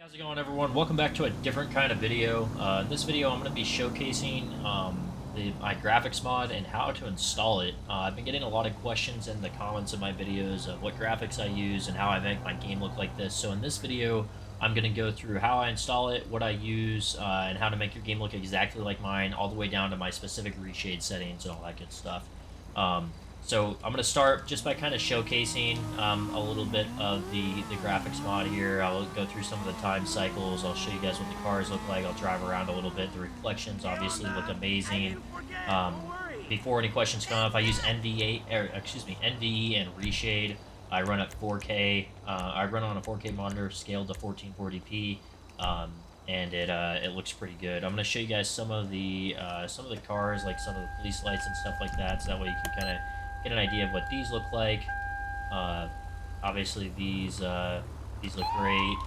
How's it going, everyone? Welcome back to a different kind of video. In this video I'm going to be showcasing my graphics mod and how to install it. I've been getting a lot of questions in the comments of my videos of what graphics I use and how I make my game look like this. So in this video I'm going to go through how I install it, what I use, and how to make your game look exactly like mine, all the way down to my specific reshade settings and all that good stuff. So I'm going to start just by kind of showcasing a little bit of the graphics mod here. I'll go through some of the time cycles. I'll show you guys what the cars look like. I'll drive around a little bit. The reflections obviously look amazing. Before any questions come up, I use NVE and ReShade. I run at 4K. I run on a 4K monitor scaled to 1440p, and it looks pretty good. I'm going to show you guys some of the cars, like some of the police lights and stuff like that, so that way you can kind of get an idea of what these look like. Obviously these look great,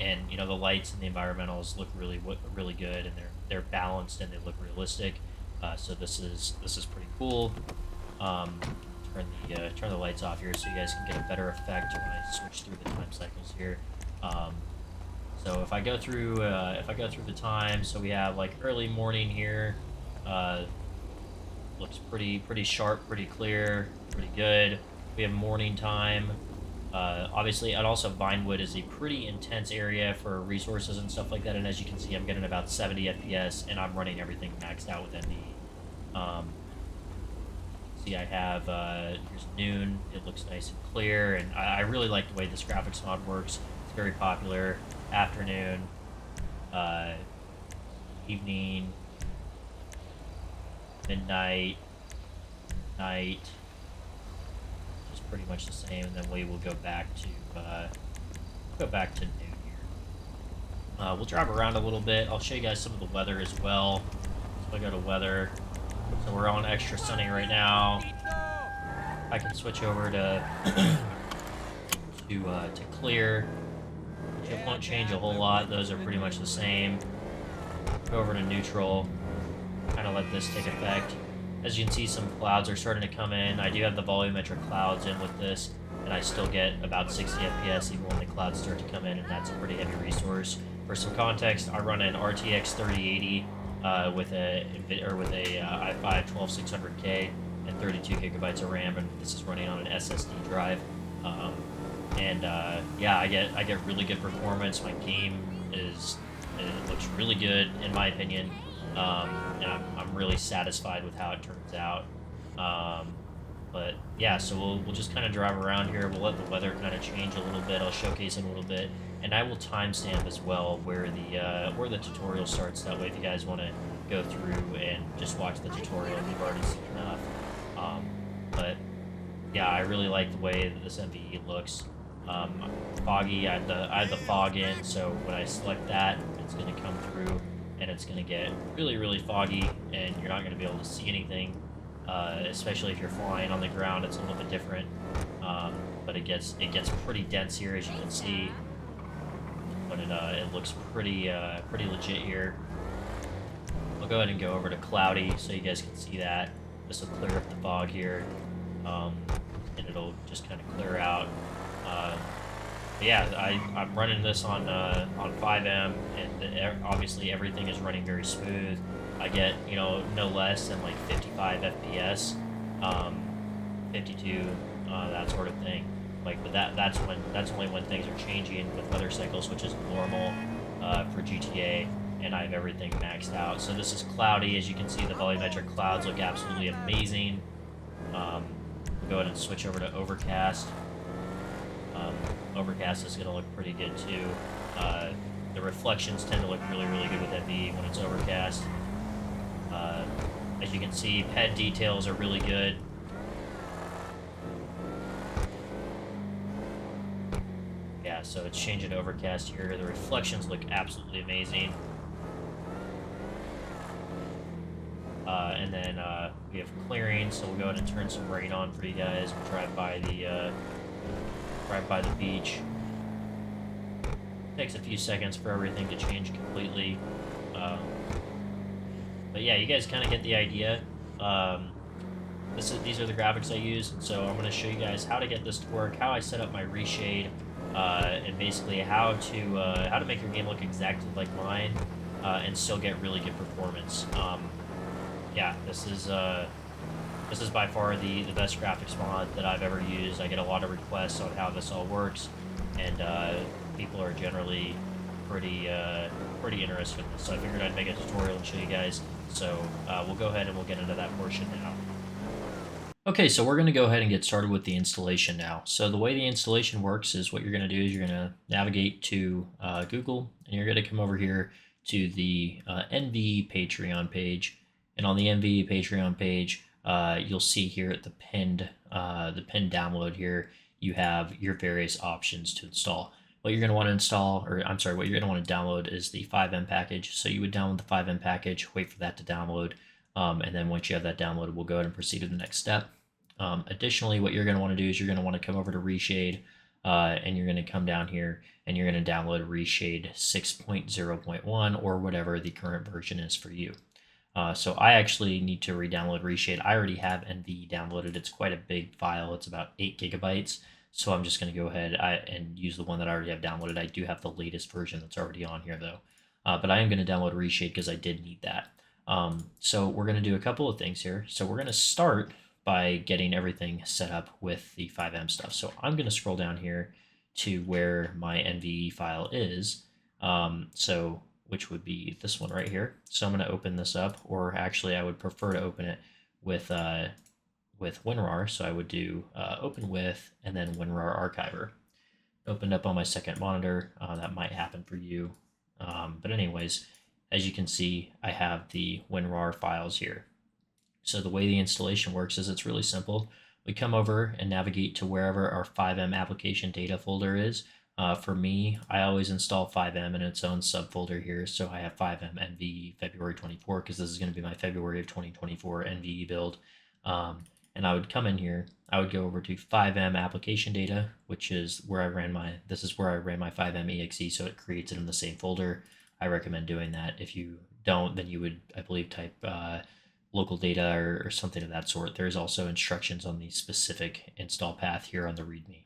and you know, the lights and the environmentals look really good, and they're balanced and they look realistic. So this is pretty cool. Turn the lights off here so you guys can get a better effect when I switch through the time cycles here. So if I go through the time, so we have like early morning here. Looks pretty sharp, pretty clear, pretty good. We have morning time. Obviously, and also Vinewood is a pretty intense area for resources and stuff like that. And as you can see, I'm getting about 70 FPS, and I'm running everything maxed out with NVE. See, I have here's noon. It looks nice and clear, and I really like the way this graphics mod works. It's very popular. Afternoon, evening, midnight, night, just pretty much the same, and then we will go back to noon here. We'll drive around a little bit. I'll show you guys some of the weather as well. So I go to weather. So we're on extra sunny right now. I can switch over to to clear. It won't change a whole lot. Those are pretty much the same. Go over to neutral. Kind of let this take effect. As you can see, some clouds are starting to come in. I do have the volumetric clouds in with this, and I still get about 60 FPS even when the clouds start to come in, and that's a pretty heavy resource. For some context, I run an RTX 3080 with a i5 12600K and 32 gigabytes of RAM, and this is running on an SSD drive. Yeah, I get really good performance. My game it looks really good in my opinion. And I'm really satisfied with how it turns out. But yeah, so we'll just kind of drive around here. We'll let the weather kind of change a little bit. I'll showcase it a little bit, and I will timestamp as well where the tutorial starts. That way, if you guys want to go through and just watch the tutorial, you've already seen enough. But yeah, I really like the way that this NVE looks. Foggy. I have the fog in, so when I select that, it's going to come through. And it's going to get really foggy, and you're not going to be able to see anything, especially if you're flying on the ground. It's a little bit different, but it gets pretty dense here, as you can see. But it looks pretty legit here. I'll go ahead and go over to cloudy so you guys can see that. This will clear up the fog here, and it'll just kind of clear out. But yeah, I'm running this on FiveM, and obviously everything is running very smooth. I get, you know, no less than like 55 FPS, 52, that sort of thing. Like, but that's only when things are changing with weather cycles, which is normal for GTA, and I have everything maxed out. So this is cloudy. As you can see, the volumetric clouds look absolutely amazing. We'll go ahead and switch over to overcast. Overcast is going to look pretty good too. The reflections tend to look really good with NVE when it's overcast. As you can see, ped details are really good. Yeah, so it's changing to overcast here. The reflections look absolutely amazing. And then we have clearing, so we'll go ahead and turn some rain on for you guys. We'll drive by the beach. Takes a few seconds for everything to change completely. But yeah, you guys kind of get the idea. These are the graphics I use, and so I'm going to show you guys how to get this to work, how I set up my ReShade, and basically how to make your game look exactly like mine, and still get really good performance. Yeah, this is by far the best graphics mod that I've ever used. I get a lot of requests on how this all works, and people are generally pretty interested in this. So I figured I'd make a tutorial and show you guys. So we'll go ahead and we'll get into that portion now. Okay, so we're going to go ahead and get started with the installation now. So the way the installation works is what you're going to do is you're going to navigate to Google, and you're going to come over here to the NVE Patreon page. And on the NVE Patreon page, you'll see here at the pinned download here, you have your various options to install. What you're going to want to install, or I'm sorry, what you're going to want to download is the FiveM package. So you would download the FiveM package, wait for that to download, and then once you have that downloaded, we'll go ahead and proceed to the next step. Additionally, what you're going to want to do is you're going to want to come over to ReShade, and you're going to come down here and you're going to download ReShade 6.0.1 or whatever the current version is for you. So I actually need to re-download ReShade. I already have NVE downloaded. It's quite a big file. It's about 8 gigabytes. So I'm just going to go ahead and use the one that I already have downloaded. I do have the latest version that's already on here though. But I am going to download ReShade because I did need that. So we're going to do a couple of things here. So we're going to start by getting everything set up with the FiveM stuff. So I'm going to scroll down here to where my NVE file is. Which would be this one right here. So I'm going to open this up, or actually I would prefer to open it with WinRAR. So I would do open with and then WinRAR Archiver. Opened up on my second monitor. That might happen for you. But anyways, as you can see, I have the WinRAR files here. So the way the installation works is it's really simple. We come over and navigate to wherever our FiveM application data folder is. For me, I always install FiveM in its own subfolder here. So I have FiveM NVE February 24 because this is going to be my February of 2024 NVE build. And I would come in here, I would go over to FiveM application data, which is where I ran my FiveM exe, so it creates it in the same folder. I recommend doing that. If you don't, then you would, I believe, type local data or something of that sort. There's also instructions on the specific install path here on the README.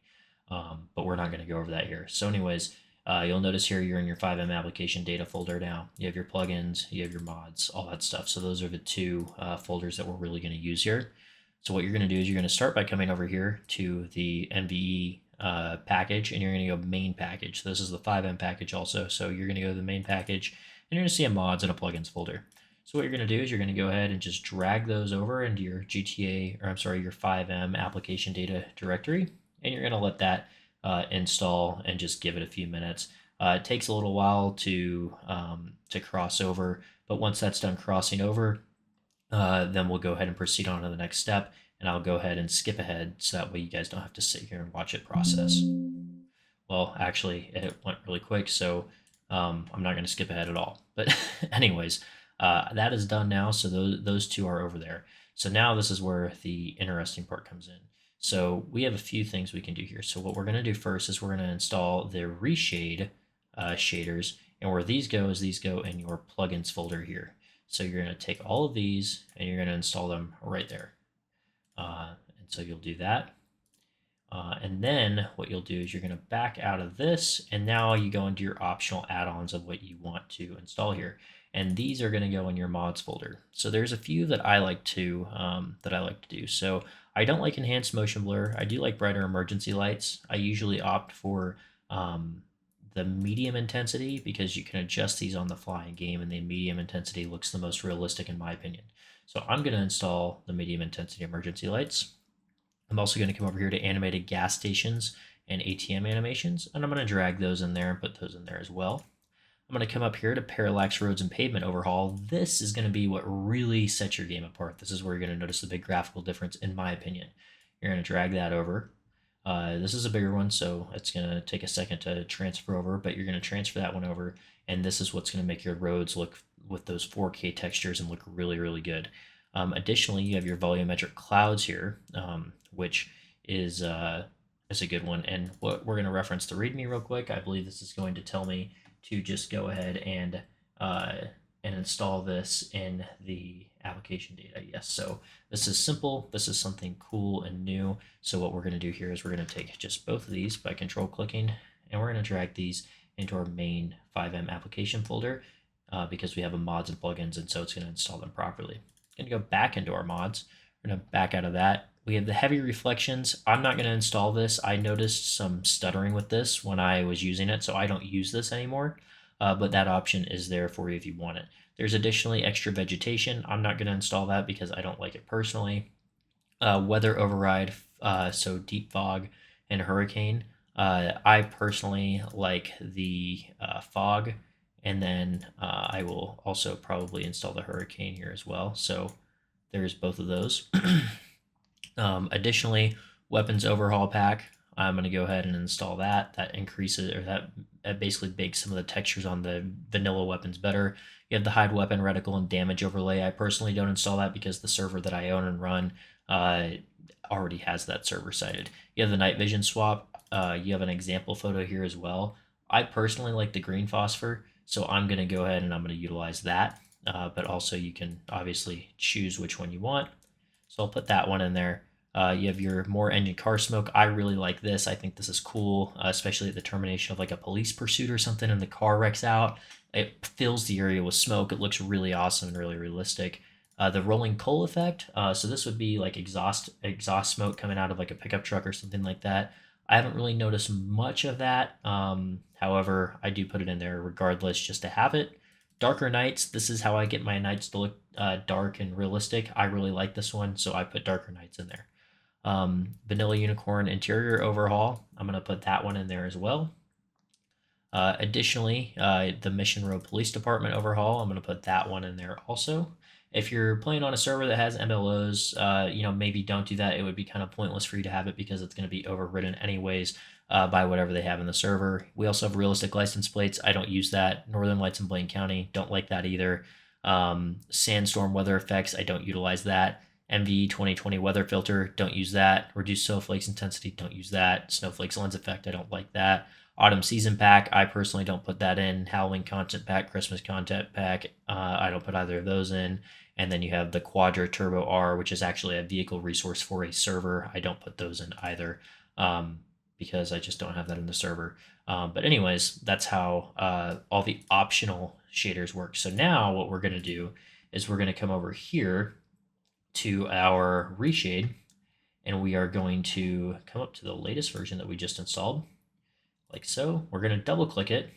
But we're not going to go over that here. So anyways, you'll notice here you're in your FiveM application data folder now. You have your plugins, you have your mods, all that stuff. So those are the two folders that we're really going to use here. So what you're going to do is you're going to start by coming over here to the NVE package, and you're going to go main package. This is the FiveM package also. So you're going to go to the main package, and you're going to see a mods and a plugins folder. So what you're going to do is you're going to go ahead and just drag those over into your your FiveM application data directory, and you're going to let that install and just give it a few minutes. It takes a little while to cross over, but once that's done crossing over, then we'll go ahead and proceed on to the next step, and I'll go ahead and skip ahead so that way you guys don't have to sit here and watch it process. Well, actually, it went really quick, so I'm not going to skip ahead at all. But anyways, that is done now, so those two are over there. So now this is where the interesting part comes in. So we have a few things we can do here. So what we're going to do first is we're going to install the ReShade shaders, and where these go is these go in your plugins folder here. So you're going to take all of these and you're going to install them right there. And so you'll do that. And then what you'll do is you're going to back out of this, and now you go into your optional add-ons of what you want to install here. And these are going to go in your mods folder. So there's a few that I like to do. So I don't like enhanced motion blur. I do like brighter emergency lights. I usually opt for the medium intensity because you can adjust these on the fly in game, and the medium intensity looks the most realistic in my opinion. So I'm going to install the medium intensity emergency lights. I'm also going to come over here to animated gas stations and ATM animations, and I'm going to drag those in there and put those in there as well. I'm going to come up here to parallax roads and pavement overhaul. This is going to be what really sets your game apart. This is where you're going to notice the big graphical difference in my opinion. You're going to drag that over. This is a bigger one, so it's going to take a second to transfer over, but you're going to transfer that one over, and this is what's going to make your roads look with those 4K textures and look really, really good. Additionally, you have your volumetric clouds here, which is a good one. And what we're going to reference the README real quick. I believe this is going to tell me to just go ahead and install this in the application data. Yes, so this is simple. This is something cool and new. So what we're going to do here is we're going to take just both of these by control clicking and we're going to drag these into our main FiveM application folder because we have a mods and plugins, and so it's going to install them properly. I'm going to go back into our mods. We're going to back out of that. We have the heavy reflections. I'm not going to install this. I noticed some stuttering with this when I was using it, so I don't use this anymore. But that option is there for you if you want it. There's additionally extra vegetation. I'm not going to install that because I don't like it personally. Weather override, so deep fog and hurricane. I personally like the fog, and then I will also probably install the hurricane here as well. So there's both of those. Additionally, weapons overhaul pack. I'm going to go ahead and install that. That increases, or that basically makes some of the textures on the vanilla weapons better. You have the hide weapon reticle and damage overlay. I personally don't install that because the server that I own and run already has that server cited. You have the night vision swap. You have an example photo here as well. I personally like the green phosphor, so I'm going to go ahead and I'm going to utilize that. But also you can obviously choose which one you want. So I'll put that one in there. You have your more engine car smoke. I really like this. I think this is cool, especially at the termination of like a police pursuit or something and the car wrecks out. It fills the area with smoke. It looks really awesome and really realistic. The rolling coal effect. So this would be like exhaust smoke coming out of like a pickup truck or something like that. I haven't really noticed much of that. However, I do put it in there regardless just to have it. Darker nights. This is how I get my nights to look dark and realistic. I really like this one, so I put darker nights in there. Vanilla Unicorn interior overhaul. I'm going to put that one in there as well. Additionally, the Mission Road Police Department overhaul. I'm going to put that one in there also. If you're playing on a server that has MLOs, maybe don't do that. It would be kind of pointless for you to have it because it's going to be overridden anyways by whatever they have in the server. We also have realistic license plates. I don't use that. Northern Lights in Blaine County, don't like that either. Sandstorm weather effects, I don't utilize that. NVE 2020 weather filter, don't use that. Reduced snowflakes intensity, don't use that. Snowflakes lens effect, I don't like that. Autumn season pack, I personally don't put that in. Halloween content pack, Christmas content pack, I don't put either of those in. And then you have the Quadra Turbo R, which is actually a vehicle resource for a server. I don't put those in either because I just don't have that in the server. But anyways, that's how all the optional shaders work. So now what we're going to do is we're going to come over here to our ReShade, and we are going to come up to the latest version that we just installed, like so. We're going to double click it,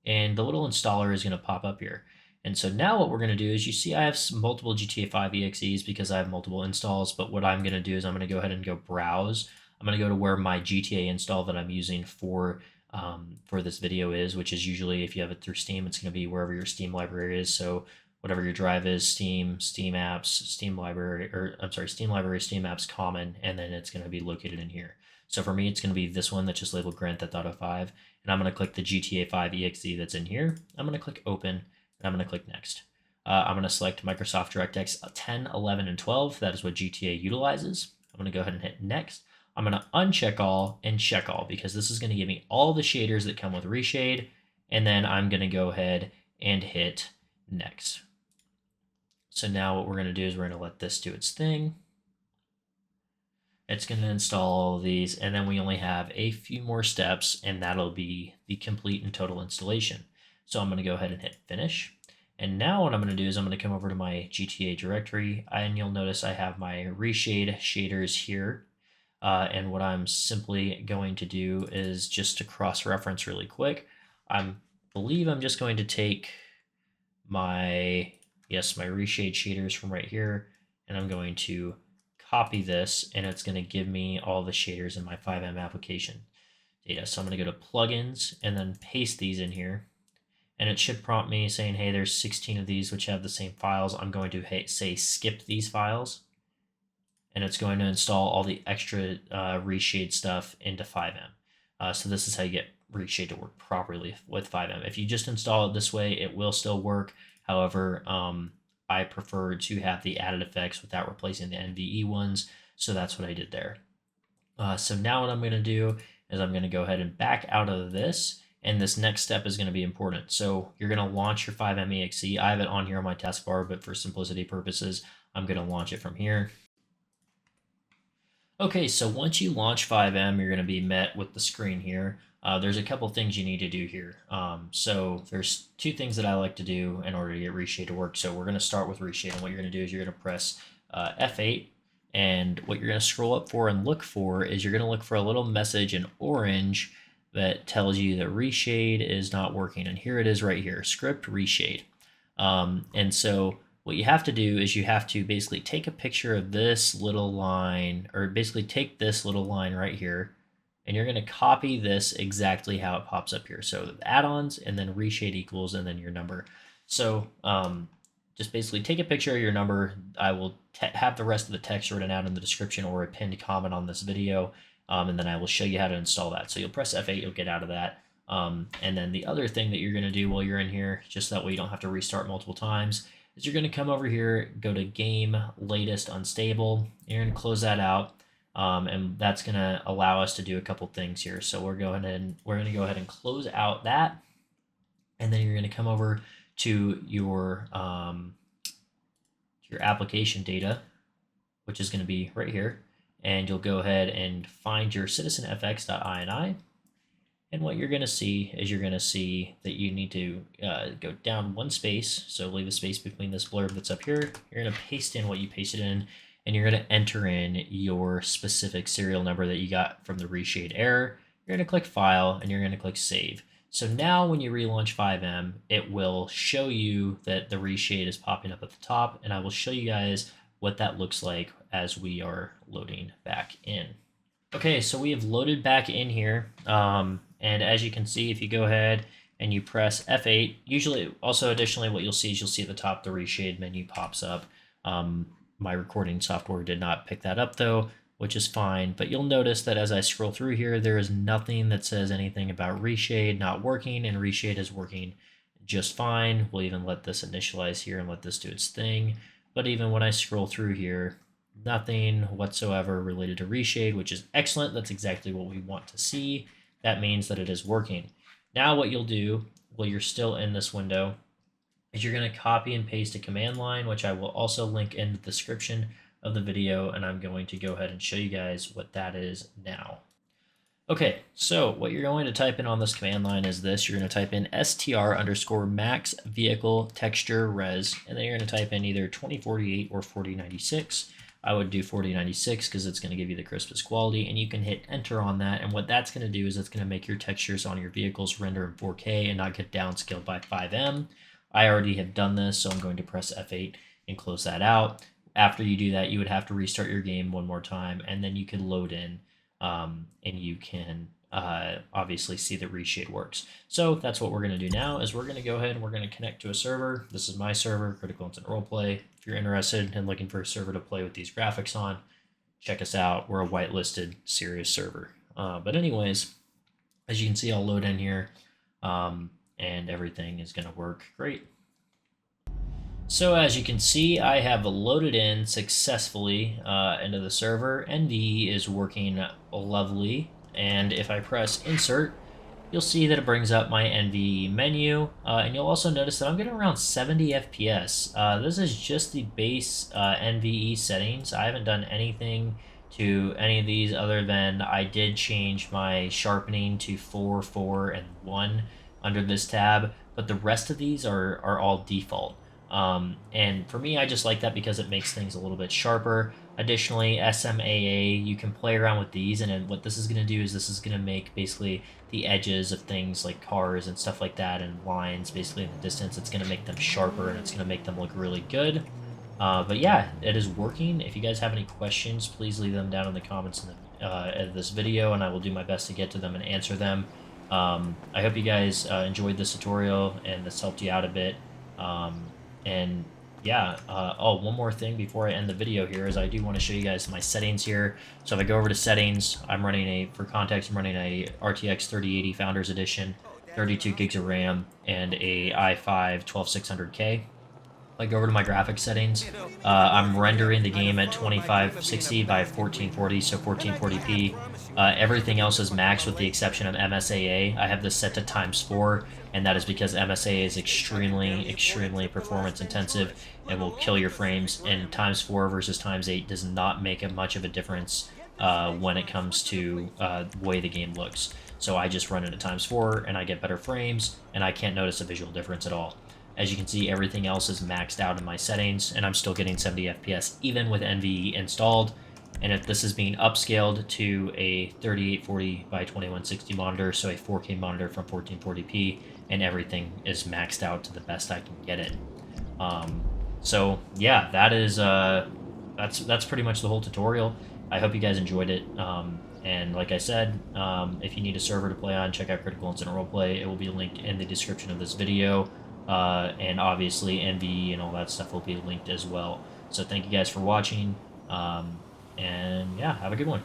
and the little installer is going to pop up here. And so now what we're going to do is, you see I have multiple GTA 5 EXEs because I have multiple installs, but what I'm going to do is I'm going to go ahead and go browse. I'm going to go to where my GTA install that I'm using for this video is, which is usually, if you have it through Steam, it's going to be wherever your Steam library is. So whatever your drive is, Steam, Steam apps, Steam library, or I'm sorry, Steam library, Steam apps, common, and then it's going to be located in here. So for me, it's going to be this one that's just labeled Grand Theft Auto 5, and I'm going to click the GTA 5 EXE that's in here. I'm going to click open, and I'm going to click next. I'm going to select Microsoft DirectX 10, 11, and 12. That is what GTA utilizes. I'm going to go ahead and hit next. I'm going to uncheck all and check all because this is going to give me all the shaders that come with ReShade, and then I'm going to go ahead and hit next. So now what we're going to do is we're going to let this do its thing. It's going to install all of these, and then we only have a few more steps, and that'll be the complete and total installation. So I'm going to go ahead and hit finish. And now what I'm going to do is I'm going to come over to my GTA directory, and you'll notice I have my ReShade shaders here. And what I'm simply going to do is just to cross-reference really quick. I believe I'm just going to take my ReShade shaders from right here, and I'm going to copy this, and it's going to give me all the shaders in my FiveM application data. So I'm going to go to plugins and then paste these in here, and it should prompt me saying, hey, there's 16 of these which have the same files. I'm going to say skip these files, and it's going to install all the extra ReShade stuff into FiveM. So this is how you get ReShade to work properly with FiveM. If you just install it this way, it will still work. However, I prefer to have the added effects without replacing the NVE ones, so that's what I did there. So now what I'm going to do is I'm going to go ahead and back out of this, and this next step is going to be important. So you're going to launch your FiveM EXE. I have it on here on my taskbar, but for simplicity purposes, I'm going to launch it from here. Okay, so once you launch FiveM, you're going to be met with the screen here. There's a couple things you need to do here. So there's two things that I like to do in order to get ReShade to work. So we're going to start with ReShade, and what you're going to do is you're going to press F8, and what you're going to scroll up for and look for is you're going to look for a little message in orange that tells you that ReShade is not working. And here it is right here, script ReShade. And so what you have to do is you have to basically take a picture of this little line, or basically take this little line right here, and you're going to copy this exactly how it pops up here. So the add-ons, and then ReShade equals, and then your number. So just basically take a picture of your number. I will have the rest of the text written out in the description or a pinned comment on this video, and then I will show you how to install that. So you'll press F8, you'll get out of that. And then the other thing that you're going to do while you're in here, just that way you don't have to restart multiple times, is you're going to come over here, go to Game Latest Unstable. You're going to close that out, and that's going to allow us to do a couple things here. So we're going to go ahead and close out that, and then you're going to come over to your application data, which is going to be right here, and you'll go ahead and find your citizenfx.ini. And what you're going to see is you're going to see that you need to go down one space. So leave a space between this blurb that's up here. You're going to paste in what you pasted in, and you're going to enter in your specific serial number that you got from the ReShade error. You're going to click File, and you're going to click Save. So now when you relaunch FiveM, it will show you that the ReShade is popping up at the top, and I will show you guys what that looks like as we are loading back in. Okay, so we have loaded back in here. And as you can see, if you go ahead and you press F8, usually also additionally what you'll see is you'll see at the top the ReShade menu pops up. My recording software did not pick that up though, which is fine. But you'll notice that as I scroll through here, there is nothing that says anything about ReShade not working, and ReShade is working just fine. We'll even let this initialize here and let this do its thing. But even when I scroll through here, nothing whatsoever related to ReShade, which is excellent. That's exactly what we want to see. That means that it is working. Now what you'll do while you're still in this window is you're going to copy and paste a command line, which I will also link in the description of the video, and I'm going to go ahead and show you guys what that is now. Okay, so what you're going to type in on this command line is this. You're going to type in str_max vehicle texture res, and then you're going to type in either 2048 or 4096. I would do 4096 because it's going to give you the crispest quality, and you can hit enter on that. And what that's going to do is it's going to make your textures on your vehicles render in 4K and not get downscaled by FiveM. I already have done this, so I'm going to press F8 and close that out. After you do that, you would have to restart your game one more time, and then you can load in, and you can obviously see that ReShade works. So that's what we're going to do now is we're going to go ahead and we're going to connect to a server. This is my server, Critical Intent Roleplay. If you're interested in looking for a server to play with these graphics on, check us out. We're a whitelisted serious server. But anyways, as you can see, I'll load in here, and everything is going to work great. So as you can see, I have loaded in successfully into the server. NVE is working lovely. And if I press insert, you'll see that it brings up my NVE menu. And you'll also notice that I'm getting around 70 FPS. This is just the base NVE settings. I haven't done anything to any of these other than I did change my sharpening to 4, 4, and 1 under this tab. But the rest of these are all default. And for me, I just like that because it makes things a little bit sharper. Additionally, SMAA, you can play around with these, and then what this is going to do is this is going to make basically the edges of things like cars and stuff like that and lines basically in the distance. It's going to make them sharper, and it's going to make them look really good. But yeah, it is working. If you guys have any questions, please leave them down in the comments of this video, and I will do my best to get to them and answer them. I hope you guys enjoyed this tutorial and this helped you out a bit. And yeah, oh, one more thing before I end the video here is I do want to show you guys my settings here. So if I go over to settings, I'm running for context, I'm running a RTX 3080 Founders Edition, 32 gigs of RAM, and a i5 12600K. If I go over to my graphics settings, I'm rendering the game at 2560 by 1440, so 1440p. Everything else is maxed with the exception of MSAA. I have this set to ×4, and that is because MSAA is extremely performance intensive and will kill your frames, and ×4 versus ×8 does not make much of a difference when it comes to the way the game looks. So I just run it at ×4 and I get better frames, and I can't notice a visual difference at all. As you can see, everything else is maxed out in my settings, and I'm still getting 70 FPS even with NVE installed. And if this is being upscaled to a 3840 by 2160 monitor, so a 4K monitor from 1440p, and everything is maxed out to the best I can get it. So yeah, that is that's pretty much the whole tutorial. I hope you guys enjoyed it. And like I said, if you need a server to play on, check out Critical Incident Roleplay. It will be linked in the description of this video. And obviously NVE and all that stuff will be linked as well. So thank you guys for watching. And yeah, have a good one.